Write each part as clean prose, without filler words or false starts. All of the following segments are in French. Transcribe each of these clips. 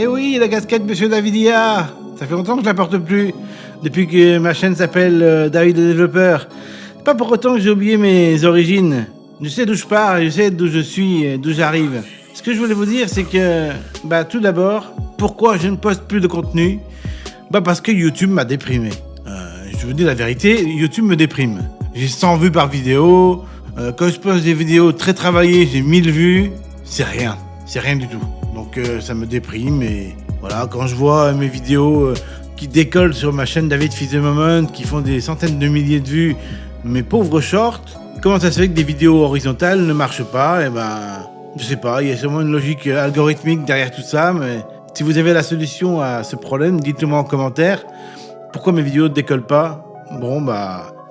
Eh oui, la casquette Monsieur Davidia. Ça fait longtemps que je la porte plus. Depuis que ma chaîne s'appelle David le développeur. C'est pas pour autant que j'ai oublié mes origines. Je sais d'où je pars, je sais d'où je suis, d'où j'arrive. Ce que je voulais vous dire, c'est que, tout d'abord, pourquoi je ne poste plus de contenu? Parce que YouTube m'a déprimé. Je vous dis la vérité, YouTube me déprime. J'ai 100 vues par vidéo. Quand je poste des vidéos très travaillées, j'ai 1000 vues. C'est rien du tout. Donc ça me déprime et voilà, quand je vois mes vidéos qui décollent sur ma chaîne David Fils de Moment, qui font des centaines de milliers de vues, mes pauvres shorts, comment ça se fait que des vidéos horizontales ne marchent pas? Je sais pas, il y a sûrement une logique algorithmique derrière tout ça, mais si vous avez la solution à ce problème, dites-le moi en commentaire. Pourquoi mes vidéos ne décollent pas?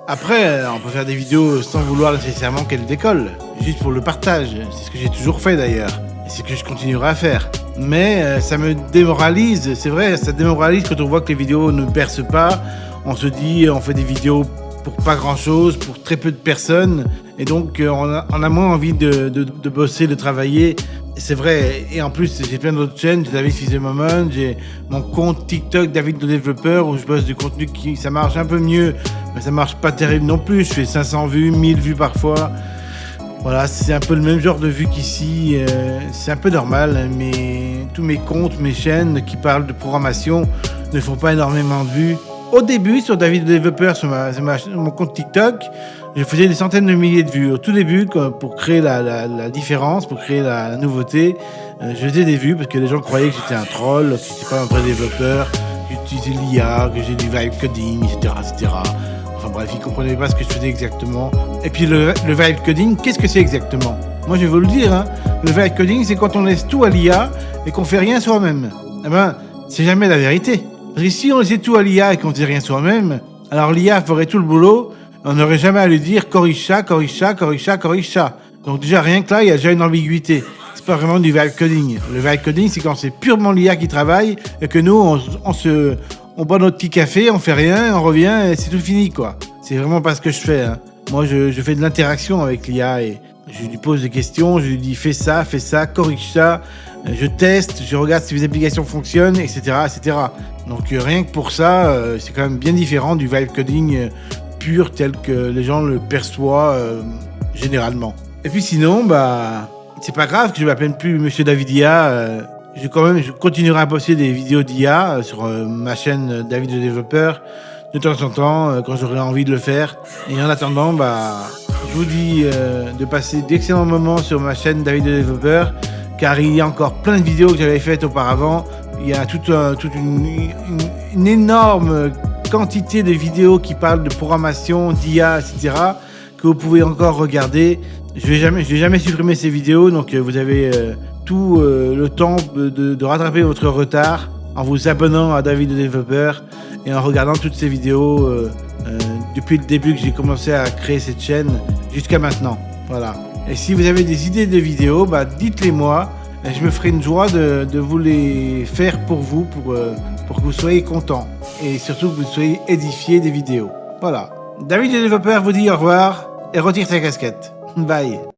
Après, on peut faire des vidéos sans vouloir nécessairement qu'elles décollent, juste pour le partage. C'est ce que j'ai toujours fait d'ailleurs, et c'est ce que je continuerai à faire. Mais ça me démoralise, c'est vrai, ça démoralise quand on voit que les vidéos ne percent pas. On se dit, on fait des vidéos pour pas grand-chose, pour très peu de personnes, et donc on a moins envie de bosser, de travailler. C'est vrai, et en plus j'ai plein d'autres chaînes, j'ai David Fils de Moment, j'ai mon compte TikTok David le développeur où je poste du contenu qui ça marche un peu mieux, mais ça marche pas terrible non plus, je fais 500 vues, 1000 vues parfois. Voilà, c'est un peu le même genre de vues qu'ici, c'est un peu normal, mais tous mes comptes, mes chaînes qui parlent de programmation ne font pas énormément de vues. Au début, sur David le développeur, sur mon compte TikTok, je faisais des centaines de milliers de vues. Au tout début, pour créer la différence, pour créer la nouveauté, je faisais des vues parce que les gens croyaient que j'étais un troll, que j'étais pas un vrai développeur, que j'utilisais l'IA, que j'ai du vibe coding, etc., etc. Enfin bref, ils comprenaient pas ce que je faisais exactement. Et puis le vibe coding, qu'est-ce que c'est exactement? Moi, je vais vous le dire, hein. Le vibe coding, c'est quand on laisse tout à l'IA et qu'on fait rien soi-même. C'est jamais la vérité. Parce que si on laissait tout à l'IA et qu'on faisait rien soi-même, alors l'IA ferait tout le boulot, on n'aurait jamais à lui dire corrige ça, corrige ça, corrige ça, corrige ça. Donc déjà rien que là, il y a déjà une ambiguïté. C'est pas vraiment du vibe coding. Le vibe coding, c'est quand c'est purement l'IA qui travaille et que nous, on boit notre petit café, on fait rien, on revient et c'est tout fini, quoi. C'est vraiment pas ce que je fais, hein. Moi, je fais de l'interaction avec l'IA et je lui pose des questions, je lui dis fais ça, corrige ça. Je teste, je regarde si les applications fonctionnent, etc., etc. Donc rien que pour ça, c'est quand même bien différent du vibe coding pur tel que les gens le perçoivent généralement. Et puis sinon, c'est pas grave que je m'appelle plus Monsieur Davidia. Je continuerai à poster des vidéos d'IA sur ma chaîne David le développeur de temps en temps quand j'aurai envie de le faire. Et en attendant, je vous dis de passer d'excellents moments sur ma chaîne David le développeur. Car il y a encore plein de vidéos que j'avais faites auparavant. Il y a toute une énorme quantité de vidéos qui parlent de programmation, d'IA, etc. que vous pouvez encore regarder. Je vais jamais supprimer ces vidéos, donc vous avez tout le temps de rattraper votre retard en vous abonnant à David le développeur et en regardant toutes ces vidéos depuis le début que j'ai commencé à créer cette chaîne jusqu'à maintenant. Voilà. Et si vous avez des idées de vidéos, dites-les moi. Et je me ferai une joie de vous les faire pour vous, pour que vous soyez contents. Et surtout que vous soyez édifiés des vidéos. Voilà. David le développeur vous dit au revoir et retire sa casquette. Bye.